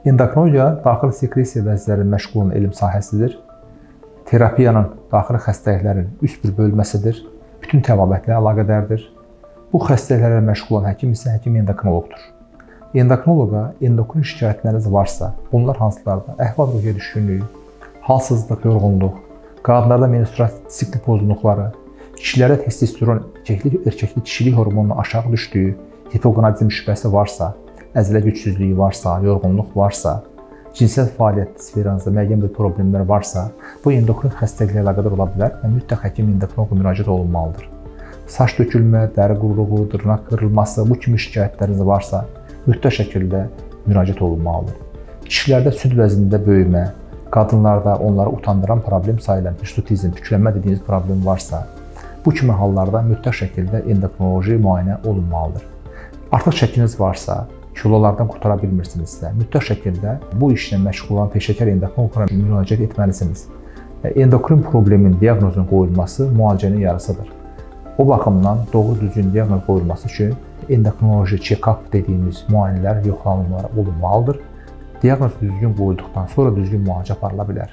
Endokrinologiya daxili sekresiya vəzlərinin məşğul olan elm sahəsidir. Terapiyanın daxili xəstəliklərin üst bir bölməsidir. Bütün təbabətlə əlaqədardır. Bu xəstəliklərlə məşğul olan həkim isə həkim endokrinoloqdur. Endokrinoloqa endokrin şikayətləriniz varsa, bunlar hansılardır? Əhval-ruhiyyə düşkünlüyü, halsızlıq, yorğunluq, qadınlarda menstruasiya sikli pozğunluqları, kişilərdə testosteron, erkəklik kişilik hormonunun aşağı düşdüyü, hipogonadizm şübhəsi varsa, əzələ gücsüzlüyü varsa, yorğunluq varsa, cinsel fəaliyyət sferanızda müəyyən bir problemlər varsa, bu endokrin xəstəliklə əlaqədar ola bilər və mütləq həkim endokrinoloqa müraciət olunmalıdır. Saç tökülmə, dəri qururuğu, dırnaq qırılması, bu kimi şikayətləriniz varsa, mütləq şəkildə müraciət olunmalıdır. Kişilərdə süd vəznində böyümə, qadınlarda onları utandıran problem sayılan hirsutizm, tüklənmə dediyiniz problem varsa, bu kimi hallarda mütləq şəkildə endokrinoloji müayinə olunmalıdır. Artıq çəkiniz varsa, kilolardan qurtara bilmirsinizsə, mütləq şəkildə bu işlə məşğul olan peşəkar endokrinoloqa müraciət etməlisiniz. Endokrin problemin diaqnozunun qoyulması müalicənin yarısıdır. O baxımdan doğru düzgün diaqnoz qoyulması üçün endokrinoloji check-up dediyimiz müayinələr, yoxlanmalar olunmalıdır. Diaqnoz düzgün qoyulduqdan sonra düzgün müalicə aparıla bilər.